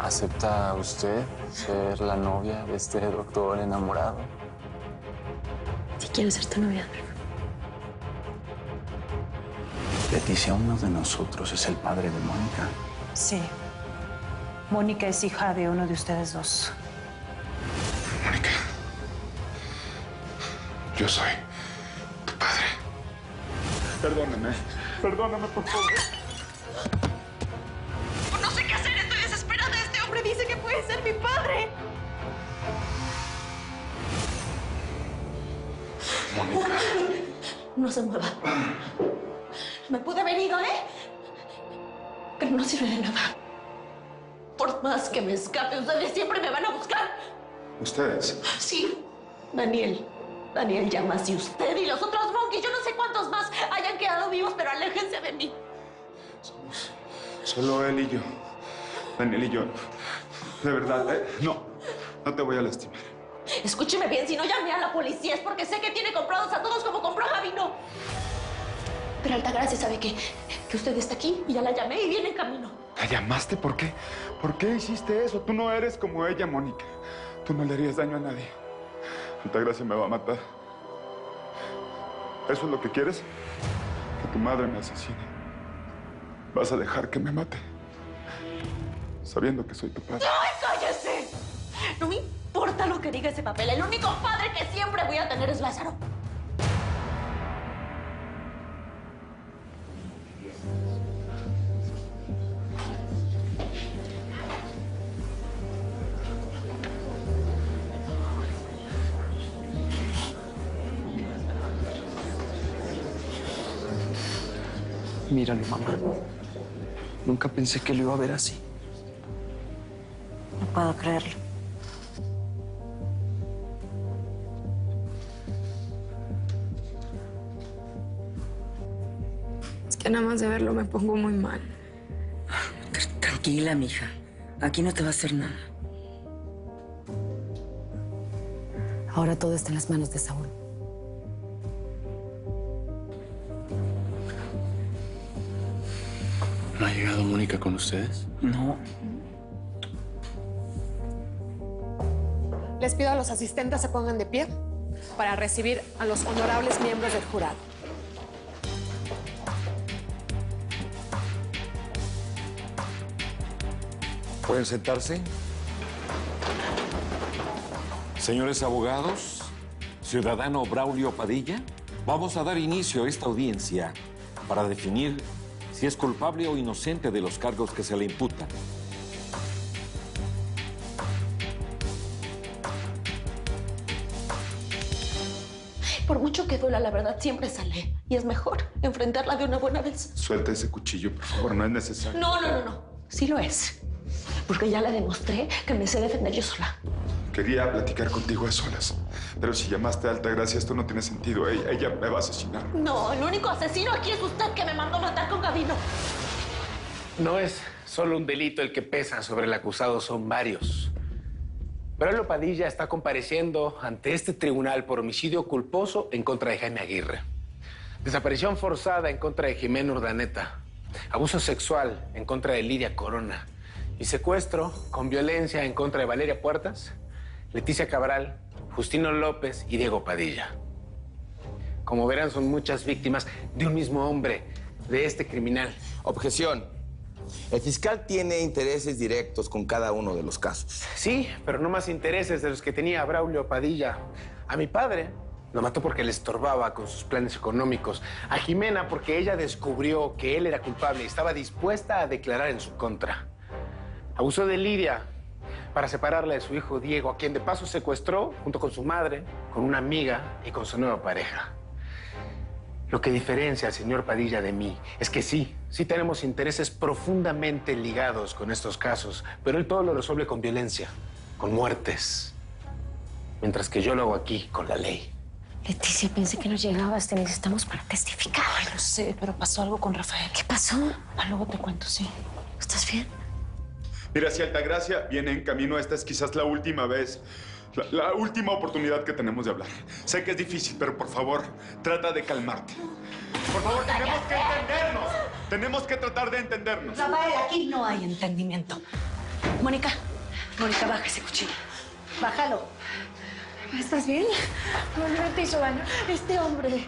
¿Acepta usted ser la novia de este doctor enamorado? Si quieres ser tu novia. Leticia, uno de nosotros es el padre de Mónica. Sí. Mónica es hija de uno de ustedes dos. Mónica, yo soy tu padre. Perdóname, por favor. No sé qué hacer, estoy desesperada. Este hombre dice que puede ser mi padre. Mónica. No se mueva. Me pude haber ido, ¿eh? Pero no sirve de nada. Por más que me escape, ustedes siempre me van a buscar. ¿Ustedes? Sí, Daniel. Daniel Llamas y usted y los otros monkeys. Yo no sé cuántos más hayan quedado vivos, pero aléjense de mí. Somos solo él y yo. Daniel y yo. De verdad, no te voy a lastimar. Escúcheme bien, si no llamé a la policía es porque sé que tiene comprados a todos como compró a Gavino. Pero Altagracia sabe que usted está aquí y ya la llamé y viene en camino. ¿La llamaste? ¿Por qué? ¿Por qué hiciste eso? Tú no eres como ella, Mónica. Tú no le harías daño a nadie. Altagracia me va a matar. ¿Eso es lo que quieres? Que tu madre me asesine. ¿Vas a dejar que me mate? Sabiendo que soy tu padre. ¡Ay, cállese! No me importa lo que diga ese papel. El único padre que siempre voy a tener es Lázaro. Míralo, mamá. Nunca pensé que lo iba a ver así. No puedo creerlo. Es que nada más de verlo me pongo muy mal. Tranquila, mija. Aquí no te va a hacer nada. Ahora todo está en las manos de Saúl. ¿No ha llegado Mónica con ustedes? No. Les pido a los asistentes se pongan de pie para recibir a los honorables miembros del jurado. ¿Pueden sentarse? Señores abogados, ciudadano Braulio Padilla, vamos a dar inicio a esta audiencia para definir si es culpable o inocente de los cargos que se le imputan. Por mucho que duela, la verdad siempre sale. Y es mejor enfrentarla de una buena vez. Suelta ese cuchillo, por favor. No es necesario. No. Sí lo es. Porque ya le demostré que me sé defender yo sola. Quería platicar contigo a solas. Pero si llamaste a Altagracia, esto no tiene sentido. Ella me va a asesinar. No, el único asesino aquí es usted que me mandó matar con Gavino. No es solo un delito el que pesa sobre el acusado, son varios. Braulio Padilla está compareciendo ante este tribunal por homicidio culposo en contra de Jaime Aguirre, desaparición forzada en contra de Jimena Urdaneta, abuso sexual en contra de Lidia Corona y secuestro con violencia en contra de Valeria Puertas, Leticia Cabral, Justino López y Diego Padilla. Como verán, son muchas víctimas de un mismo hombre, de este criminal. Objeción. El fiscal tiene intereses directos con cada uno de los casos. Sí, pero no más intereses de los que tenía Braulio Padilla. A mi padre lo mató porque le estorbaba con sus planes económicos. A Jimena porque ella descubrió que él era culpable y estaba dispuesta a declarar en su contra. Abusó de Lidia para separarla de su hijo Diego, a quien de paso secuestró junto con su madre, con una amiga y con su nueva pareja. Lo que diferencia al señor Padilla de mí es que sí tenemos intereses profundamente ligados con estos casos, pero él todo lo resuelve con violencia, con muertes, mientras que yo lo hago aquí con la ley. Leticia, pensé que no llegabas, te necesitamos para testificar. Ay, lo sé, pero pasó algo con Rafael. ¿Qué pasó? Luego te cuento, sí. ¿Estás bien? Mira, si Altagracia viene en camino, esta es quizás la última vez, la última oportunidad que tenemos de hablar. Sé que es difícil, pero por favor, trata de calmarte. Por favor, tenemos que entendernos. Tenemos que tratar de entendernos. Rafael, aquí no hay entendimiento. Mónica, baja ese cuchillo. Bájalo. ¿Estás bien? ¿No te hizo daño? Este hombre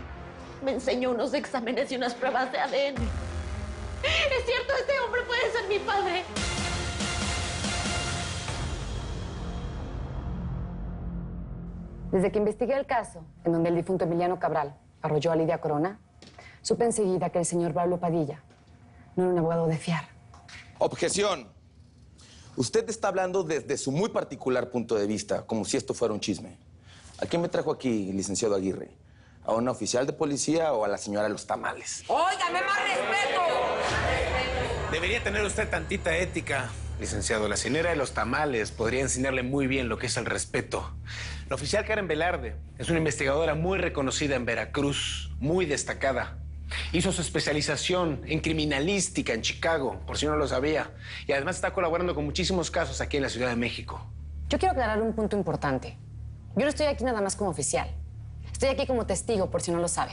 me enseñó unos exámenes y unas pruebas de ADN. Es cierto, este hombre puede ser mi padre. Desde que investigué el caso, en donde el difunto Emiliano Cabral arrolló a Lidia Corona, supe enseguida que el señor Braulio Padilla no era un abogado de fiar. Objeción. Usted está hablando desde su muy particular punto de vista, como si esto fuera un chisme. ¿A quién me trajo aquí, licenciado Aguirre? ¿A una oficial de policía o a la señora de los tamales? ¡Óigame, más respeto! Debería tener usted tantita ética, licenciado. La señora de los tamales podría enseñarle muy bien lo que es el respeto. La oficial Karen Velarde es una investigadora muy reconocida en Veracruz, muy destacada. Hizo su especialización en criminalística en Chicago, por si no lo sabía. Y además está colaborando con muchísimos casos aquí en la Ciudad de México. Yo quiero aclarar un punto importante. Yo no estoy aquí nada más como oficial. Estoy aquí como testigo, por si no lo sabe.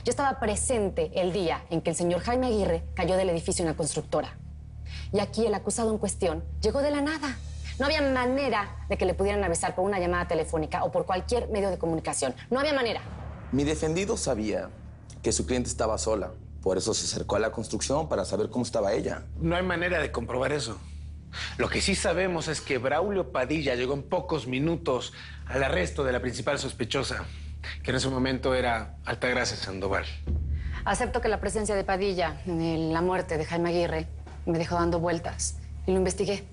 Yo estaba presente el día en que el señor Jaime Aguirre cayó del edificio en la constructora. Y aquí el acusado en cuestión llegó de la nada. No había manera de que le pudieran avisar por una llamada telefónica o por cualquier medio de comunicación. No había manera. Mi defendido sabía que su cliente estaba sola. Por eso se acercó a la construcción para saber cómo estaba ella. No hay manera de comprobar eso. Lo que sí sabemos es que Braulio Padilla llegó en pocos minutos al arresto de la principal sospechosa, que en ese momento era Altagracia Sandoval. Acepto que la presencia de Padilla en la muerte de Jaime Aguirre me dejó dando vueltas y lo investigué.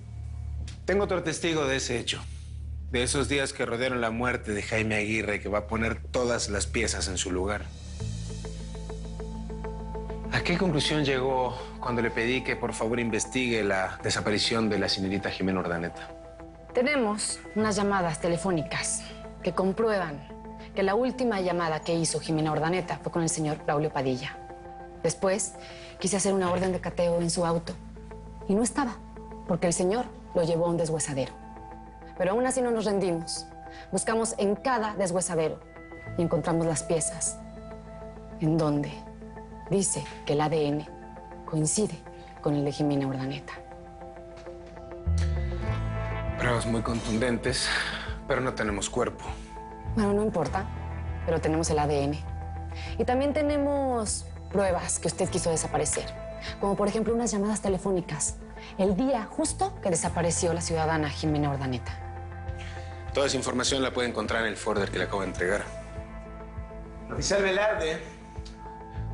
Tengo otro testigo de ese hecho, de esos días que rodearon la muerte de Jaime Aguirre, que va a poner todas las piezas en su lugar. ¿A qué conclusión llegó cuando le pedí que por favor investigue la desaparición de la señorita Jimena Urdaneta? Tenemos unas llamadas telefónicas que comprueban que la última llamada que hizo Jimena Urdaneta fue con el señor Braulio Padilla. Después quise hacer una orden de cateo en su auto y no estaba, porque el señor lo llevó a un deshuesadero. Pero aún así no nos rendimos. Buscamos en cada deshuesadero y encontramos las piezas en donde dice que el ADN coincide con el de Jimena Urdaneta. Pruebas muy contundentes, pero no tenemos cuerpo. Bueno, no importa, pero tenemos el ADN. Y también tenemos pruebas que usted quiso desaparecer, como por ejemplo unas llamadas telefónicas el día justo que desapareció la ciudadana Jimena Urdaneta. Toda esa información la puede encontrar en el folder que le acabo de entregar. El oficial Velarde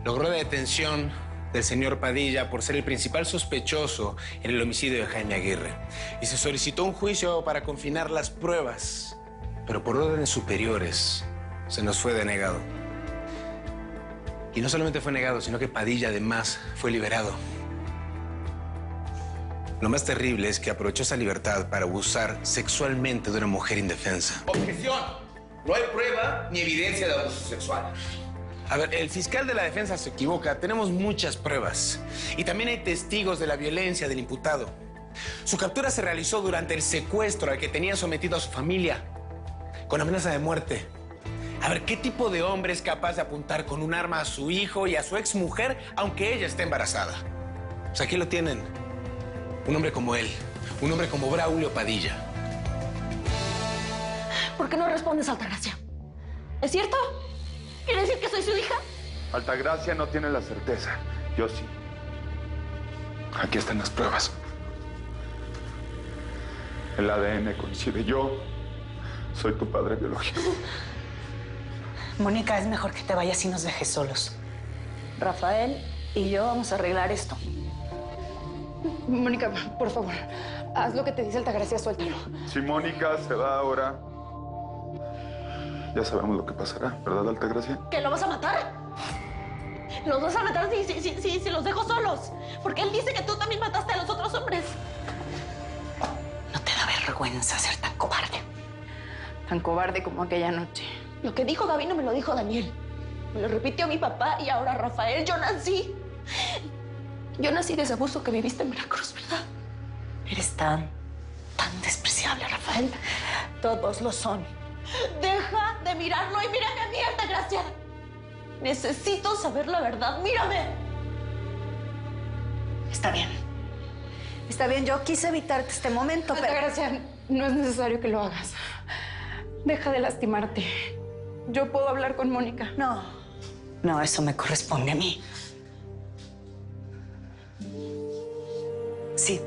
logró la detención del señor Padilla por ser el principal sospechoso en el homicidio de Jaime Aguirre. Y se solicitó un juicio para confinar las pruebas, pero por órdenes superiores se nos fue denegado. Y no solamente fue negado, sino que Padilla además fue liberado. Lo más terrible es que aprovechó esa libertad para abusar sexualmente de una mujer indefensa. Objeción. No hay prueba ni evidencia de abuso sexual. A ver, el fiscal de la defensa se equivoca. Tenemos muchas pruebas. Y también hay testigos de la violencia del imputado. Su captura se realizó durante el secuestro al que tenía sometido a su familia, con amenaza de muerte. A ver, ¿qué tipo de hombre es capaz de apuntar con un arma a su hijo y a su exmujer, aunque ella esté embarazada? Pues aquí lo tienen. Un hombre como él. Un hombre como Braulio Padilla. ¿Por qué no respondes, Altagracia? ¿Es cierto? ¿Quiere decir que soy su hija? Altagracia no tiene la certeza. Yo sí. Aquí están las pruebas. El ADN coincide. Yo soy tu padre biológico. Mónica, es mejor que te vayas y nos dejes solos. Rafael y yo vamos a arreglar esto. Mónica, por favor, haz lo que te dice Altagracia, suéltalo. Si Mónica se va ahora, ya sabemos lo que pasará, ¿verdad, Altagracia? ¿Que lo vas a matar? ¿Los vas a matar si los dejo solos? Porque él dice que tú también mataste a los otros hombres. No te da vergüenza ser tan cobarde. Tan cobarde como aquella noche. Lo que dijo Gaby no me lo dijo Daniel. Me lo repitió mi papá y ahora Rafael. Yo nací de ese abuso que viviste en Veracruz, ¿verdad? Eres tan despreciable, Rafael. Todos lo son. Deja de mirarlo y mírame a mí, Altagracia. Necesito saber la verdad. ¡Mírame! Está bien. Está bien, yo quise evitarte este momento, pero... Altagracia, no es necesario que lo hagas. Deja de lastimarte. Yo puedo hablar con Mónica. No, eso me corresponde a mí. Sí,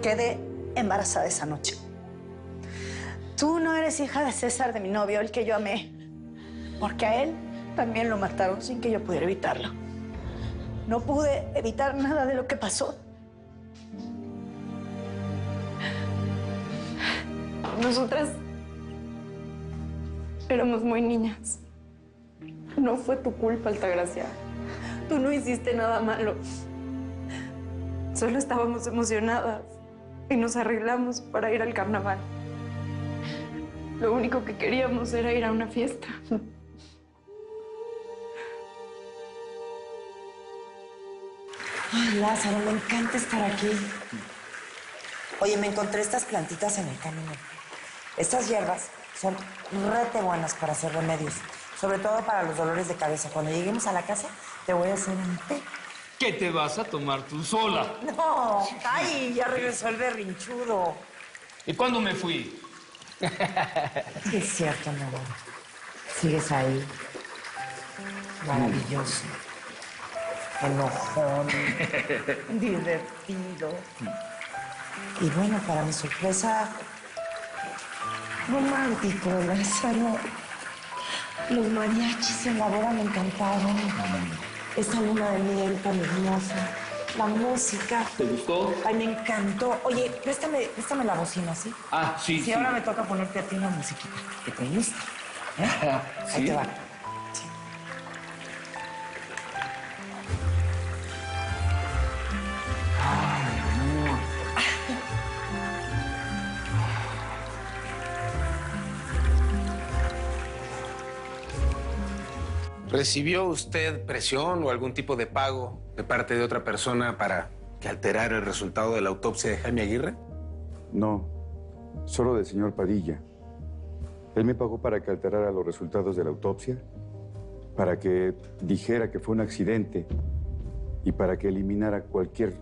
quedé embarazada esa noche. Tú no eres hija de César, de mi novio, el que yo amé. Porque a él también lo mataron sin que yo pudiera evitarlo. No pude evitar nada de lo que pasó. Nosotras éramos muy niñas. No fue tu culpa, Altagracia. Tú no hiciste nada malo. Solo estábamos emocionadas y nos arreglamos para ir al carnaval. Lo único que queríamos era ir a una fiesta. Ay, Lázaro, me encanta estar aquí. Oye, me encontré estas plantitas en el camino. Estas hierbas son rete buenas para hacer remedios, sobre todo para los dolores de cabeza. Cuando lleguemos a la casa, te voy a hacer un té. ¿Qué te vas a tomar tú sola? No, ay, ya regresó el berrinchudo. ¿Y cuándo me fui? Sí, es cierto, mi amor. Sigues ahí. Maravilloso. Enojón. Divertido. Y bueno, para mi sorpresa, romántico, Lázaro. Los mariachis en la boda me encantaron. Esta luna de miel tan hermosa. La música. ¿Te gustó? Ay, me encantó. Oye, préstame la bocina, ¿sí? Ah, sí, sí. sí. Ahora me toca ponerte a ti una musiquita que te gusta. ¿Eh? ¿Sí? Ahí te va. ¿Recibió usted presión o algún tipo de pago de parte de otra persona para que alterara el resultado de la autopsia de Jaime Aguirre? No, solo del señor Padilla. Él me pagó para que alterara los resultados de la autopsia, para que dijera que fue un accidente y para que eliminara cualquier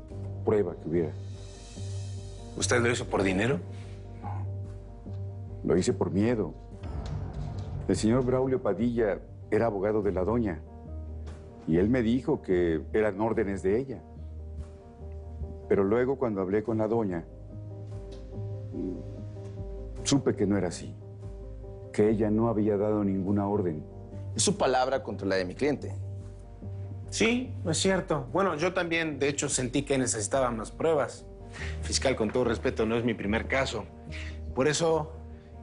prueba que hubiera. ¿Usted lo hizo por dinero? No, lo hice por miedo. El señor Braulio Padilla era abogado de la doña y él me dijo que eran órdenes de ella. Pero luego, cuando hablé con la doña, supe que no era así, que ella no había dado ninguna orden. Es su palabra contra la de mi cliente. Sí, es cierto. Bueno, yo también, de hecho, sentí que necesitaba más pruebas. Fiscal, con todo respeto, no es mi primer caso. Por eso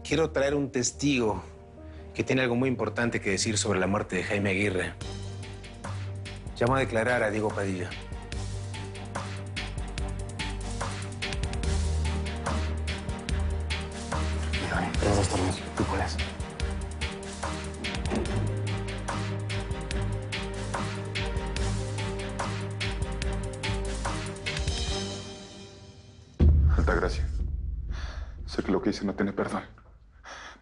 quiero traer un testigo que tiene algo muy importante que decir sobre la muerte de Jaime Aguirre. Llamo a declarar a Diego Padilla. Los dos torneos, ¿tú cuál es? Altagracia, sé que lo que hice no tiene perdón,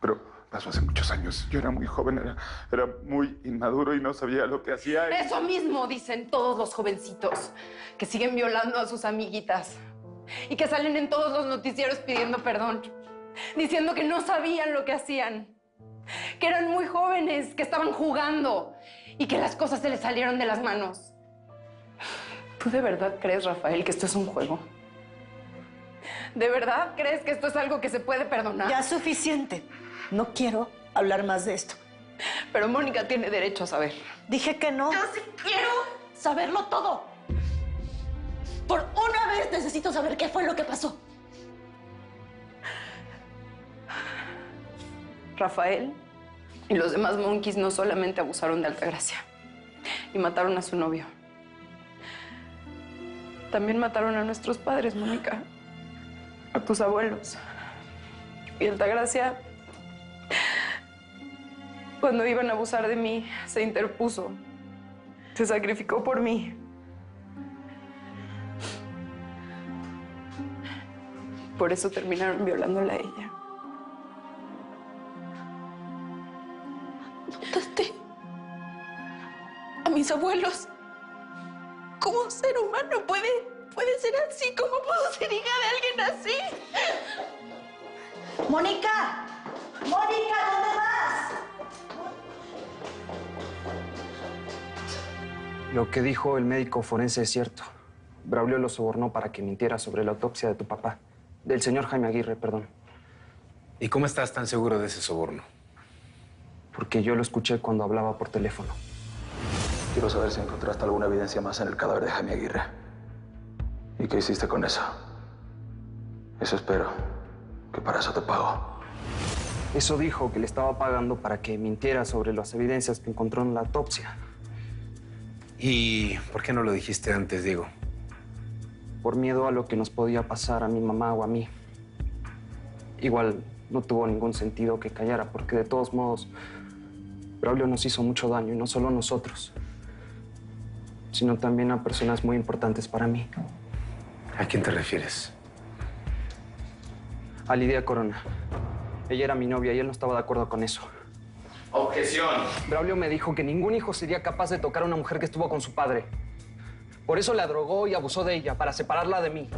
pero pasó hace muchos años. Yo era muy joven, era muy inmaduro y no sabía lo que hacía. Eso mismo dicen todos los jovencitos que siguen violando a sus amiguitas y que salen en todos los noticieros pidiendo perdón, diciendo que no sabían lo que hacían, que eran muy jóvenes, que estaban jugando y que las cosas se les salieron de las manos. ¿Tú de verdad crees, Rafael, que esto es un juego? ¿De verdad crees que esto es algo que se puede perdonar? Ya es suficiente. No quiero hablar más de esto. Pero Mónica tiene derecho a saber. Dije que no. Yo sí quiero saberlo todo. Por una vez necesito saber qué fue lo que pasó. Rafael y los demás monkeys no solamente abusaron de Altagracia y mataron a su novio. También mataron a nuestros padres, Mónica. A tus abuelos. Y Altagracia, cuando iban a abusar de mí, se interpuso. Se sacrificó por mí. Por eso terminaron violándola a ella. Mataste a mis abuelos. ¿Cómo un ser humano puede puede ser así. ¿Cómo puedo ser hija de alguien así? ¡Mónica! ¡Mónica, ¿dónde vas? Lo que dijo el médico forense es cierto. Braulio lo sobornó para que mintiera sobre la autopsia de tu papá. Del señor Jaime Aguirre, perdón. ¿Y cómo estás tan seguro de ese soborno? Porque yo lo escuché cuando hablaba por teléfono. Quiero saber si encontraste alguna evidencia más en el cadáver de Jaime Aguirre. ¿Y qué hiciste con eso? Eso espero, que para eso te pago. Eso dijo, que le estaba pagando para que mintiera sobre las evidencias que encontró en la autopsia. ¿Y por qué no lo dijiste antes, Diego? Por miedo a lo que nos podía pasar a mi mamá o a mí. Igual no tuvo ningún sentido que callara, porque de todos modos, Braulio nos hizo mucho daño, y no solo a nosotros, sino también a personas muy importantes para mí. ¿A quién te refieres? A Lidia Corona. Ella era mi novia y él no estaba de acuerdo con eso. Objeción. Braulio me dijo que ningún hijo sería capaz de tocar a una mujer que estuvo con su padre. Por eso la drogó y abusó de ella, para separarla de mí.